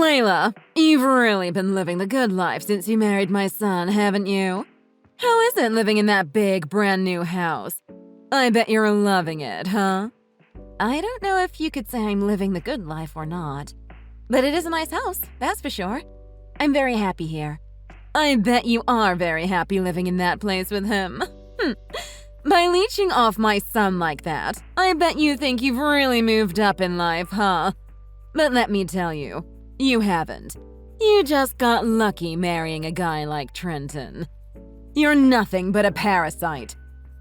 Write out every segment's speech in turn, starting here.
Layla, you've really been living the good life since you married my son, haven't you? How is it living in that big, brand-new house? I bet you're loving it, huh? I don't know if you could say I'm living the good life or not, but it is a nice house, that's for sure. I'm very happy here. I bet you are very happy living in that place with him. By leeching off my son like that, I bet you think you've really moved up in life, huh? But let me tell you, you haven't. You just got lucky marrying a guy like Trenton. You're nothing but a parasite.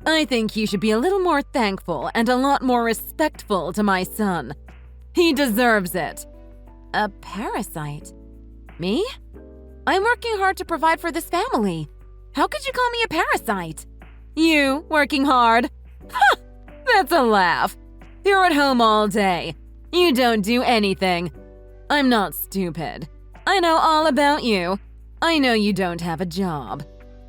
I think you should be a little more thankful and a lot more respectful to my son. He deserves it. A parasite? Me? I'm working hard to provide for this family. How could you call me a parasite? You working hard? Ha! That's a laugh. You're at home all day. You don't do anything. I'm not stupid. I know all about you. I know you don't have a job.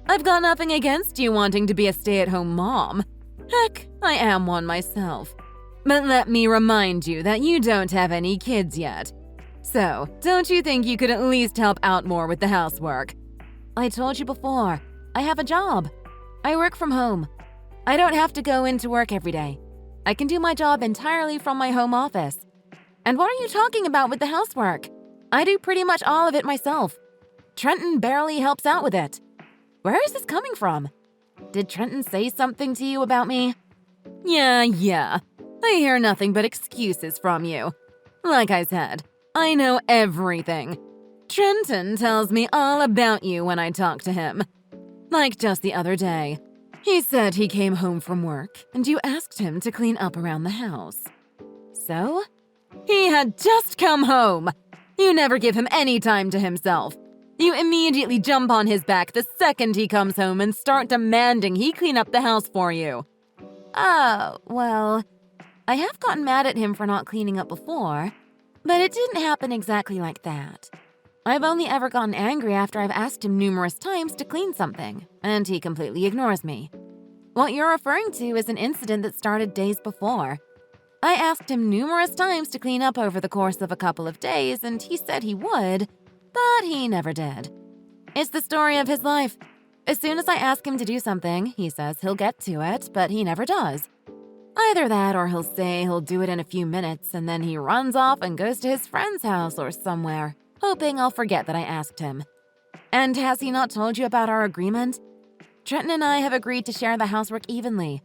I've got nothing against you wanting to be a stay-at-home mom. Heck, I am one myself. But let me remind you that you don't have any kids yet. So, don't you think you could at least help out more with the housework? I told you before, I have a job. I work from home. I don't have to go into work every day. I can do my job entirely from my home office. And what are you talking about with the housework? I do pretty much all of it myself. Trenton barely helps out with it. Where is this coming from? Did Trenton say something to you about me? Yeah. I hear nothing but excuses from you. Like I said, I know everything. Trenton tells me all about you when I talk to him. Like just the other day. He said he came home from work and you asked him to clean up around the house. So? He had just come home. You never give him any time to himself. You immediately jump on his back the second he comes home and start demanding he clean up the house for you. Oh, well, I have gotten mad at him for not cleaning up before, but it didn't happen exactly like that. I've only ever gotten angry after I've asked him numerous times to clean something, and he completely ignores me. What you're referring to is an incident that started days before. I asked him numerous times to clean up over the course of a couple of days, and he said he would, but he never did. It's the story of his life. As soon as I ask him to do something, he says he'll get to it, but he never does. Either that or he'll say he'll do it in a few minutes, and then he runs off and goes to his friend's house or somewhere, hoping I'll forget that I asked him. And has he not told you about our agreement? Trenton and I have agreed to share the housework evenly.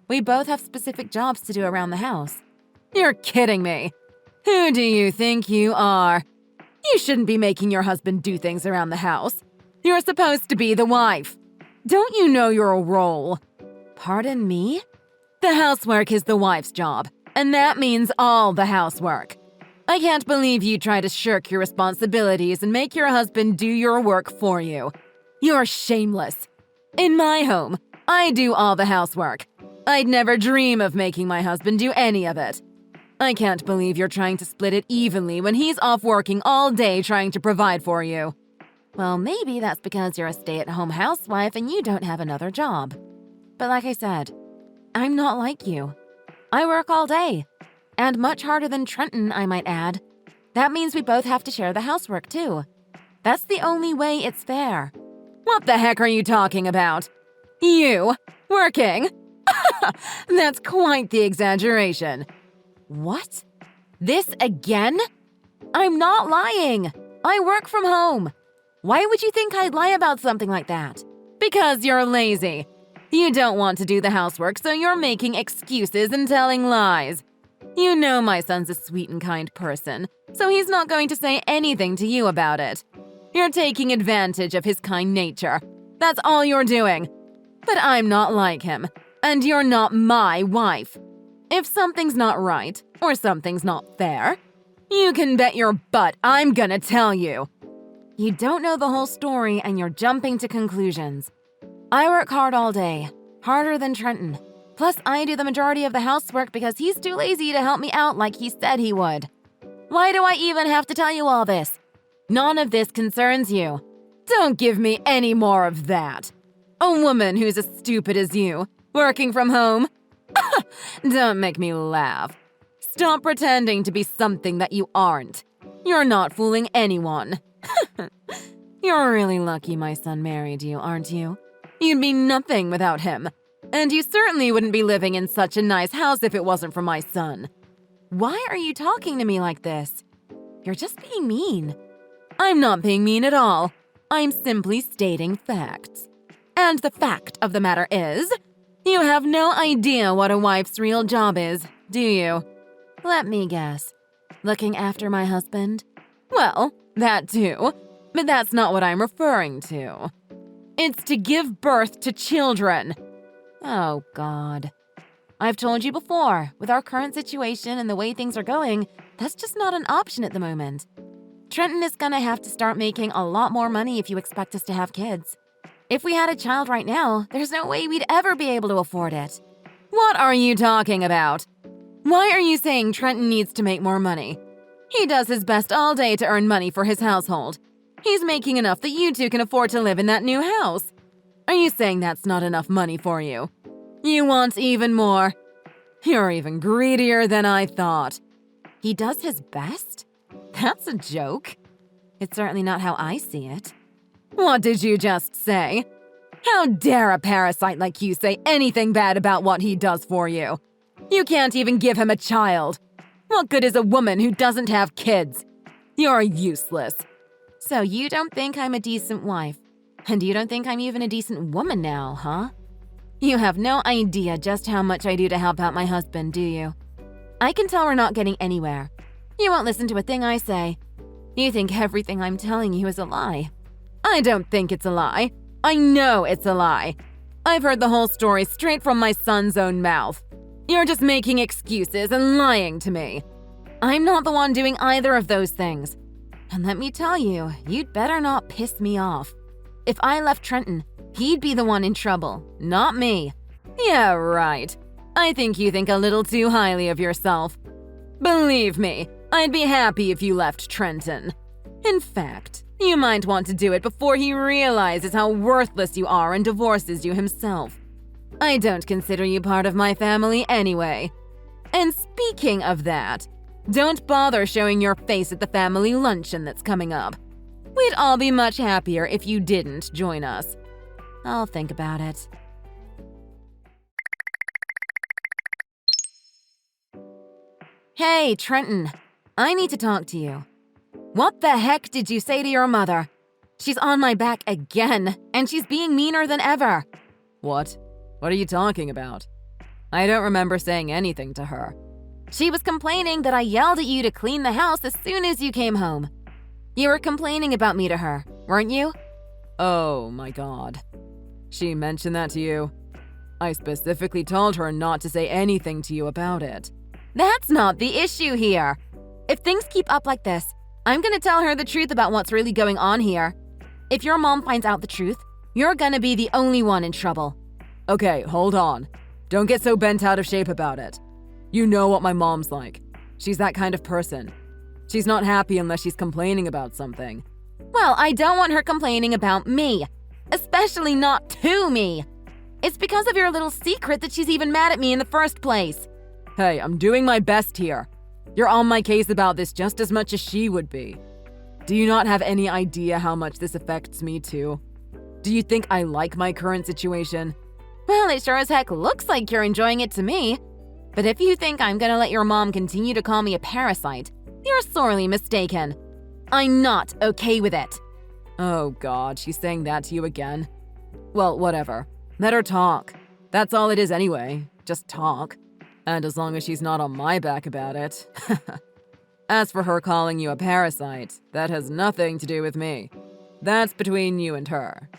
We both have specific jobs to do around the house. You're kidding me. Who do you think you are? You shouldn't be making your husband do things around the house. You're supposed to be the wife. Don't you know your role? Pardon me? The housework is the wife's job, and that means all the housework. I can't believe you try to shirk your responsibilities and make your husband do your work for you. You're shameless. In my home, I do all the housework. I'd never dream of making my husband do any of it. I can't believe you're trying to split it evenly when he's off working all day trying to provide for you. Well, maybe that's because you're a stay-at-home housewife and you don't have another job. But like I said, I'm not like you. I work all day. And much harder than Trenton, I might add. That means we both have to share the housework, too. That's the only way it's fair. What the heck are you talking about? You? Working? That's quite the exaggeration. What? This again? I'm not lying. I work from home. Why would you think I'd lie about something like that? Because you're lazy. You don't want to do the housework, so you're making excuses and telling lies. You know my son's a sweet and kind person, so he's not going to say anything to you about it. You're taking advantage of his kind nature. That's all you're doing. But I'm not like him, and you're not my wife. If something's not right, or something's not fair, you can bet your butt I'm gonna tell you. You don't know the whole story and you're jumping to conclusions. I work hard all day, harder than Trenton. Plus, I do the majority of the housework because he's too lazy to help me out like he said he would. Why do I even have to tell you all this? None of this concerns you. Don't give me any more of that. A woman who's as stupid as you, working from home. Don't make me laugh. Stop pretending to be something that you aren't. You're not fooling anyone. You're really lucky my son married you, aren't you? You'd be nothing without him. And you certainly wouldn't be living in such a nice house if it wasn't for my son. Why are you talking to me like this? You're just being mean. I'm not being mean at all. I'm simply stating facts. And the fact of the matter is, you have no idea what a wife's real job is, do you? Let me guess. Looking after my husband? Well, that too. But that's not what I'm referring to. It's to give birth to children. Oh, God. I've told you before, with our current situation and the way things are going, that's just not an option at the moment. Trenton is gonna have to start making a lot more money if you expect us to have kids. If we had a child right now, there's no way we'd ever be able to afford it. What are you talking about? Why are you saying Trenton needs to make more money? He does his best all day to earn money for his household. He's making enough that you two can afford to live in that new house. Are you saying that's not enough money for you? You want even more? You're even greedier than I thought. He does his best? That's a joke. It's certainly not how I see it. What did you just say? How dare a parasite like you say anything bad about what he does for you? You can't even give him a child. What good is a woman who doesn't have kids? You're useless. So you don't think I'm a decent wife? And you don't think I'm even a decent woman now, huh? You have no idea just how much I do to help out my husband, do you? I can tell we're not getting anywhere. You won't listen to a thing I say. You think everything I'm telling you is a lie. I don't think it's a lie. I know it's a lie. I've heard the whole story straight from my son's own mouth. You're just making excuses and lying to me. I'm not the one doing either of those things. And let me tell you, you'd better not piss me off. If I left Trenton, he'd be the one in trouble, not me. Yeah, right. I think you think a little too highly of yourself. Believe me, I'd be happy if you left Trenton. In fact, you might want to do it before he realizes how worthless you are and divorces you himself. I don't consider you part of my family anyway. And speaking of that, don't bother showing your face at the family luncheon that's coming up. We'd all be much happier if you didn't join us. I'll think about it. Hey, Trenton. I need to talk to you. What the heck did you say to your mother? She's on my back again, and she's being meaner than ever. What? What are you talking about? I don't remember saying anything to her. She was complaining that I yelled at you to clean the house as soon as you came home. You were complaining about me to her, weren't you? Oh my God. She mentioned that to you? I specifically told her not to say anything to you about it. That's not the issue here. If things keep up like this, I'm gonna tell her the truth about what's really going on here. If your mom finds out the truth, you're gonna be the only one in trouble. Okay, hold on. Don't get so bent out of shape about it. You know what my mom's like. She's that kind of person. She's not happy unless she's complaining about something. Well, I don't want her complaining about me. Especially not to me. It's because of your little secret that she's even mad at me in the first place. Hey, I'm doing my best here. You're on my case about this just as much as she would be. Do you not have any idea how much this affects me too? Do you think I like my current situation? Well, it sure as heck looks like you're enjoying it to me. But if you think I'm gonna let your mom continue to call me a parasite, you're sorely mistaken. I'm not okay with it. Oh God, she's saying that to you again? Well, whatever. Let her talk. That's all it is anyway. Just talk. And as long as she's not on my back about it. As for her calling you a parasite, that has nothing to do with me. That's between you and her.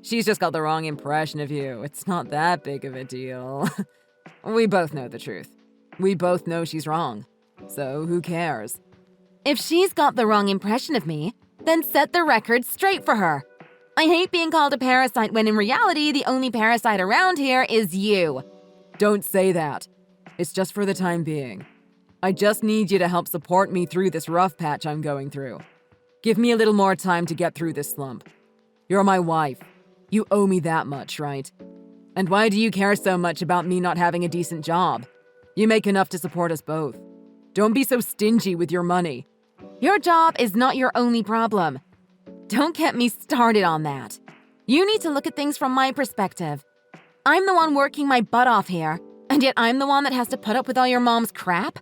She's just got the wrong impression of you. It's not that big of a deal. We both know the truth. We both know she's wrong. So who cares? If she's got the wrong impression of me, then set the record straight for her. I hate being called a parasite when in reality the only parasite around here is you. Don't say that. It's just for the time being. I just need you to help support me through this rough patch I'm going through. Give me a little more time to get through this slump. You're my wife. You owe me that much, right? And why do you care so much about me not having a decent job? You make enough to support us both. Don't be so stingy with your money. Your job is not your only problem. Don't get me started on that. You need to look at things from my perspective. I'm the one working my butt off here, and yet I'm the one that has to put up with all your mom's crap?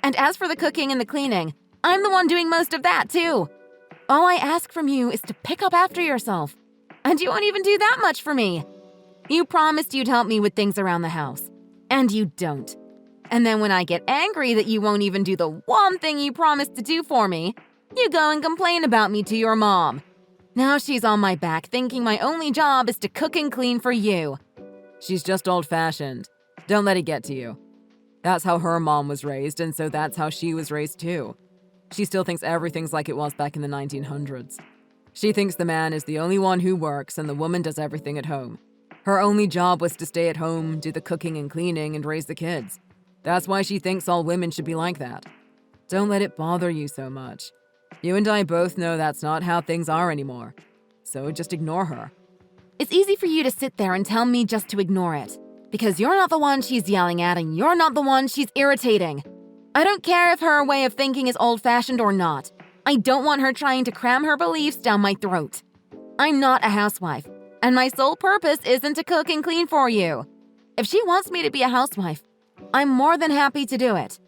And as for the cooking and the cleaning, I'm the one doing most of that too. All I ask from you is to pick up after yourself. And you won't even do that much for me. You promised you'd help me with things around the house, and you don't. And then when I get angry that you won't even do the one thing you promised to do for me, you go and complain about me to your mom. Now she's on my back thinking my only job is to cook and clean for you. She's just old-fashioned. Don't let it get to you. That's how her mom was raised, and so that's how she was raised too. She still thinks everything's like it was back in the 1900s. She thinks the man is the only one who works and the woman does everything at home. Her only job was to stay at home, do the cooking and cleaning, and raise the kids. That's why she thinks all women should be like that. Don't let it bother you so much. You and I both know that's not how things are anymore. So just ignore her. It's easy for you to sit there and tell me just to ignore it, because you're not the one she's yelling at and you're not the one she's irritating. I don't care if her way of thinking is old-fashioned or not. I don't want her trying to cram her beliefs down my throat. I'm not a housewife, and my sole purpose isn't to cook and clean for you. If she wants me to be a housewife, I'm more than happy to do it.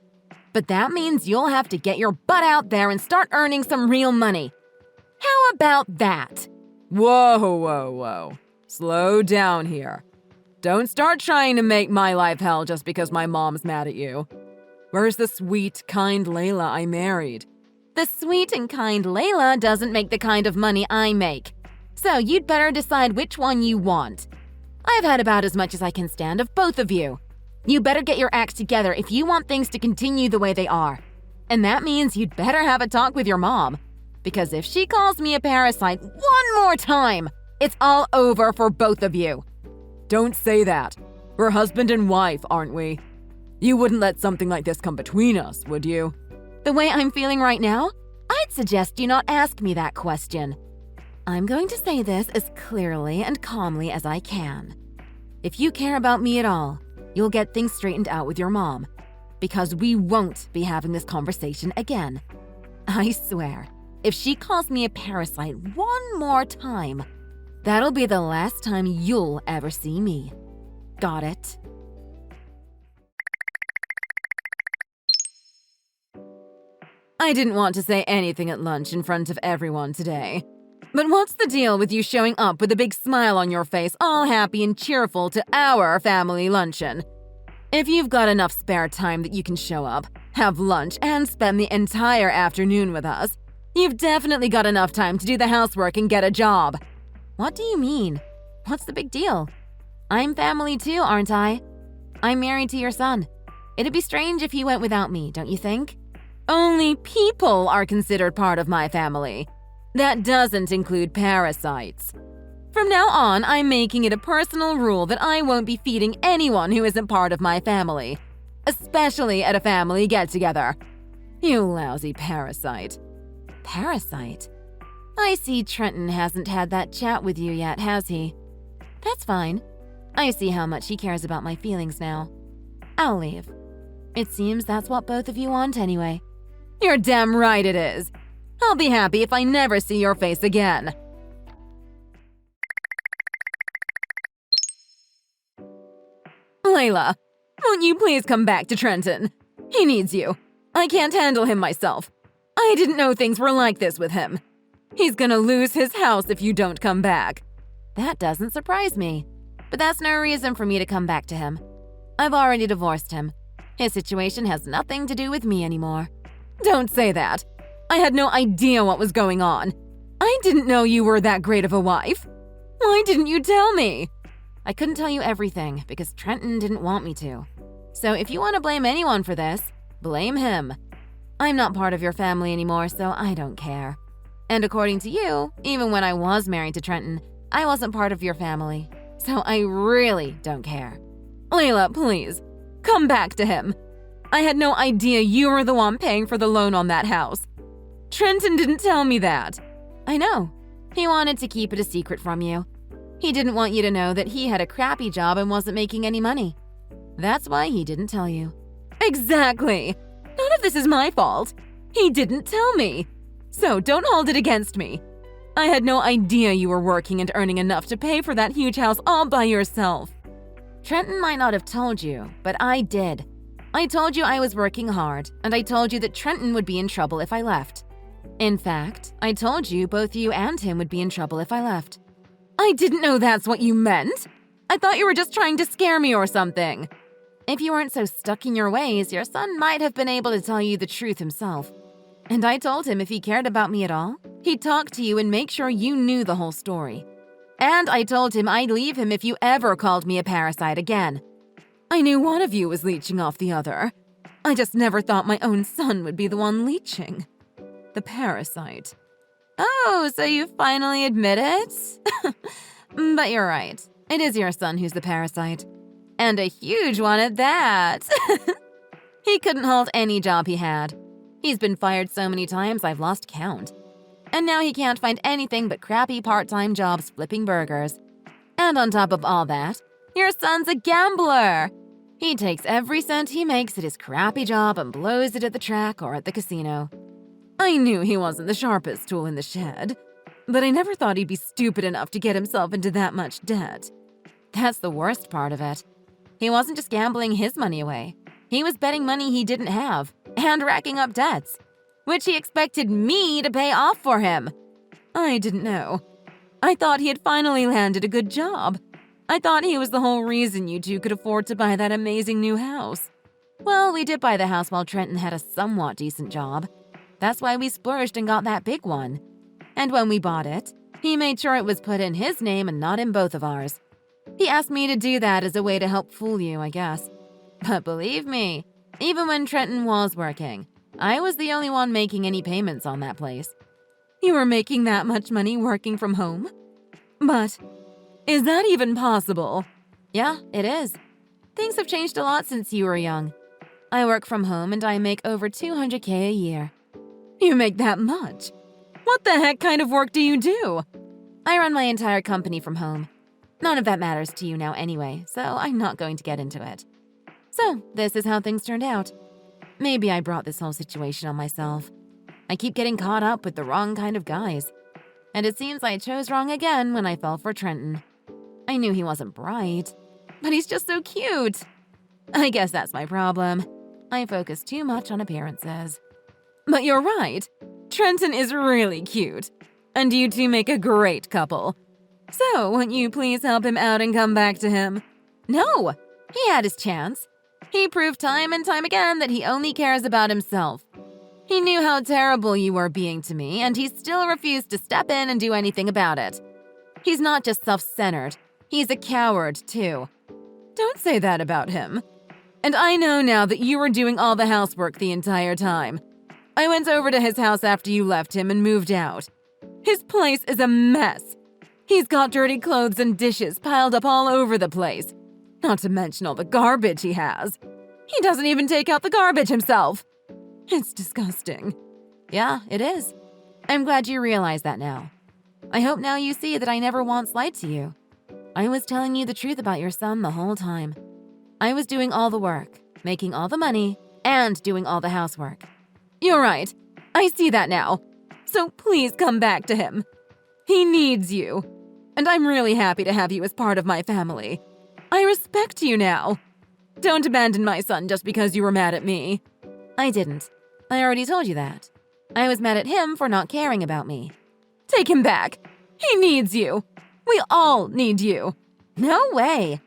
But that means you'll have to get your butt out there and start earning some real money. How about that? Whoa. Slow down here. Don't start trying to make my life hell just because my mom's mad at you. Where's the sweet, kind Layla I married? The sweet and kind Layla doesn't make the kind of money I make. So you'd better decide which one you want. I've had about as much as I can stand of both of you. You better get your act together if you want things to continue the way they are. And that means you'd better have a talk with your mom. Because if she calls me a parasite one more time, it's all over for both of you. Don't say that. We're husband and wife, aren't we? You wouldn't let something like this come between us, would you? The way I'm feeling right now, I'd suggest you not ask me that question. I'm going to say this as clearly and calmly as I can. If you care about me at all, you'll get things straightened out with your mom, because we won't be having this conversation again. I swear, if she calls me a parasite one more time, that'll be the last time you'll ever see me. Got it? I didn't want to say anything at lunch in front of everyone today. But what's the deal with you showing up with a big smile on your face, all happy and cheerful to our family luncheon? If you've got enough spare time that you can show up, have lunch, and spend the entire afternoon with us, you've definitely got enough time to do the housework and get a job. What do you mean? What's the big deal? I'm family too, aren't I? I'm married to your son. It'd be strange if he went without me, don't you think? Only people are considered part of my family. That doesn't include parasites. From now on, I'm making it a personal rule that I won't be feeding anyone who isn't part of my family, especially at a family get-together. You lousy parasite. Parasite? I see Trenton hasn't had that chat with you yet, has he? That's fine. I see how much he cares about my feelings now. I'll leave. It seems that's what both of you want anyway. You're damn right it is. I'll be happy if I never see your face again. Layla, won't you please come back to Trenton? He needs you. I can't handle him myself. I didn't know things were like this with him. He's gonna lose his house if you don't come back. That doesn't surprise me. But that's no reason for me to come back to him. I've already divorced him. His situation has nothing to do with me anymore. Don't say that. I had no idea what was going on. I didn't know you were that great of a wife. Why didn't you tell me? I couldn't tell you everything because Trenton didn't want me to. So if you want to blame anyone for this, blame him. I'm not part of your family anymore, so I don't care. And according to you, even when I was married to Trenton, I wasn't part of your family. So I really don't care. Layla, please, come back to him. I had no idea you were the one paying for the loan on that house. Trenton didn't tell me that. I know. He wanted to keep it a secret from you. He didn't want you to know that he had a crappy job and wasn't making any money. That's why he didn't tell you. Exactly. None of this is my fault. He didn't tell me. So don't hold it against me. I had no idea you were working and earning enough to pay for that huge house all by yourself. Trenton might not have told you, but I did. I told you I was working hard, and I told you that Trenton would be in trouble if I left. In fact, I told you both you and him would be in trouble if I left. I didn't know that's what you meant. I thought you were just trying to scare me or something. If you weren't so stuck in your ways, your son might have been able to tell you the truth himself. And I told him if he cared about me at all, he'd talk to you and make sure you knew the whole story. And I told him I'd leave him if you ever called me a parasite again. I knew one of you was leeching off the other. I just never thought my own son would be the one leeching. The parasite. Oh, so you finally admit it? But you're right. It is your son who's the parasite. And a huge one at that. He couldn't hold any job he had. He's been fired so many times I've lost count. And now he can't find anything but crappy part-time jobs flipping burgers. And on top of all that, your son's a gambler. He takes every cent he makes at his crappy job and blows it at the track or at the casino. I knew he wasn't the sharpest tool in the shed, but I never thought he'd be stupid enough to get himself into that much debt. That's the worst part of it. He wasn't just gambling his money away. He was betting money he didn't have and racking up debts, which he expected me to pay off for him. I didn't know. I thought he had finally landed a good job. I thought he was the whole reason you two could afford to buy that amazing new house. Well, we did buy the house while Trenton had a somewhat decent job. That's why we splurged and got that big one. And when we bought it, he made sure it was put in his name and not in both of ours. He asked me to do that as a way to help fool you, I guess. But believe me, even when Trenton was working, I was the only one making any payments on that place. You were making that much money working from home? But is that even possible? Yeah, it is. Things have changed a lot since you were young. I work from home and I make over $200K a year. You make that much? What the heck kind of work do you do? I run my entire company from home. None of that matters to you now anyway, so I'm not going to get into it. So, this is how things turned out. Maybe I brought this whole situation on myself. I keep getting caught up with the wrong kind of guys. And it seems I chose wrong again when I fell for Trenton. I knew he wasn't bright, but he's just so cute. I guess that's my problem. I focus too much on appearances. But you're right. Trenton is really cute. And you two make a great couple. So, won't you please help him out and come back to him? No! He had his chance. He proved time and time again that he only cares about himself. He knew how terrible you were being to me, and he still refused to step in and do anything about it. He's not just self-centered. He's a coward, too. Don't say that about him. And I know now that you were doing all the housework the entire time. I went over to his house after you left him and moved out. His place is a mess. He's got dirty clothes and dishes piled up all over the place. Not to mention all the garbage he has. He doesn't even take out the garbage himself. It's disgusting. Yeah, it is. I'm glad you realize that now. I hope now you see that I never once lied to you. I was telling you the truth about your son the whole time. I was doing all the work, making all the money, and doing all the housework. You're right. I see that now. So please come back to him. He needs you. And I'm really happy to have you as part of my family. I respect you now. Don't abandon my son just because you were mad at me. I didn't. I already told you that. I was mad at him for not caring about me. Take him back. He needs you. We all need you. No way.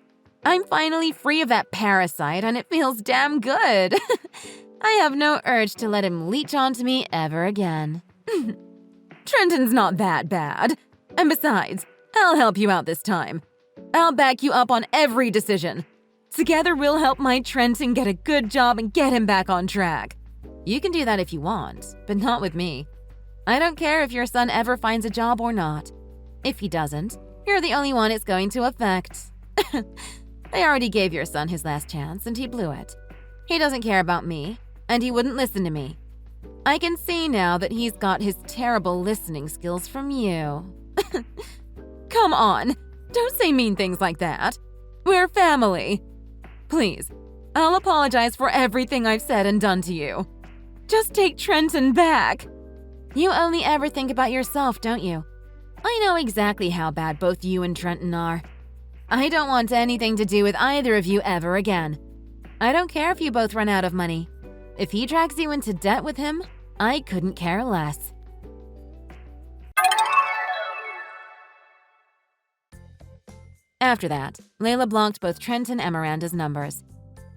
I'm finally free of that parasite and it feels damn good. I have no urge to let him leech onto me ever again. Trenton's not that bad. And besides, I'll help you out this time. I'll back you up on every decision. Together we'll help my Trenton get a good job and get him back on track. You can do that if you want, but not with me. I don't care if your son ever finds a job or not. If he doesn't, you're the only one it's going to affect. I already gave your son his last chance and he blew it. He doesn't care about me, and he wouldn't listen to me. I can see now that he's got his terrible listening skills from you. Come on, don't say mean things like that. We're family. Please, I'll apologize for everything I've said and done to you. Just take Trenton back. You only ever think about yourself, don't you? I know exactly how bad both you and Trenton are. I don't want anything to do with either of you ever again. I don't care if you both run out of money. If he drags you into debt with him, I couldn't care less. After that, Layla blocked both Trenton and Miranda's numbers.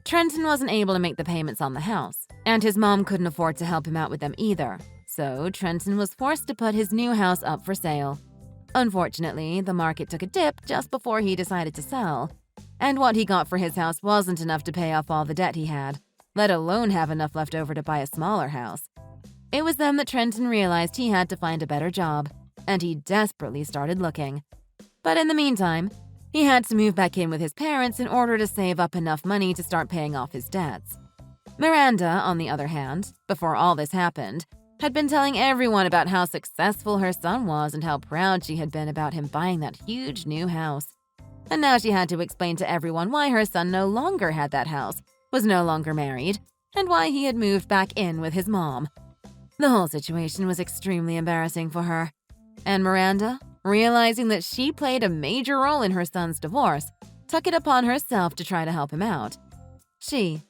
Trenton wasn't able to make the payments on the house, and his mom couldn't afford to help him out with them either, so Trenton was forced to put his new house up for sale. Unfortunately, the market took a dip just before he decided to sell, and what he got for his house wasn't enough to pay off all the debt he had, let alone have enough left over to buy a smaller house. It was then that Trenton realized he had to find a better job, and he desperately started looking. But in the meantime, he had to move back in with his parents in order to save up enough money to start paying off his debts. Miranda, on the other hand, before all this happened, had been telling everyone about how successful her son was and how proud she had been about him buying that huge new house. And now she had to explain to everyone why her son no longer had that house, was no longer married, and why he had moved back in with his mom. The whole situation was extremely embarrassing for her. And Miranda, realizing that she played a major role in her son's divorce, took it upon herself to try to help him out. She,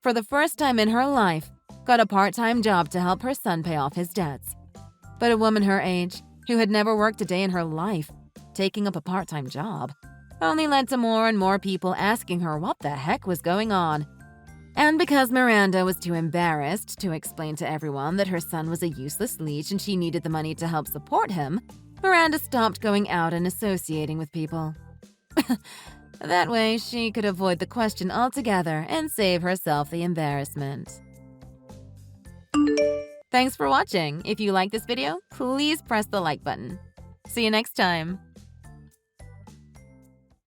for the first time in her life, got a part-time job to help her son pay off his debts. But a woman her age, who had never worked a day in her life, taking up a part-time job, only led to more and more people asking her what the heck was going on. And because Miranda was too embarrassed to explain to everyone that her son was a useless leech and she needed the money to help support him, Miranda stopped going out and associating with people. That way, she could avoid the question altogether and save herself the embarrassment. Thanks for watching. If you like this video, please press the like button. See you next time.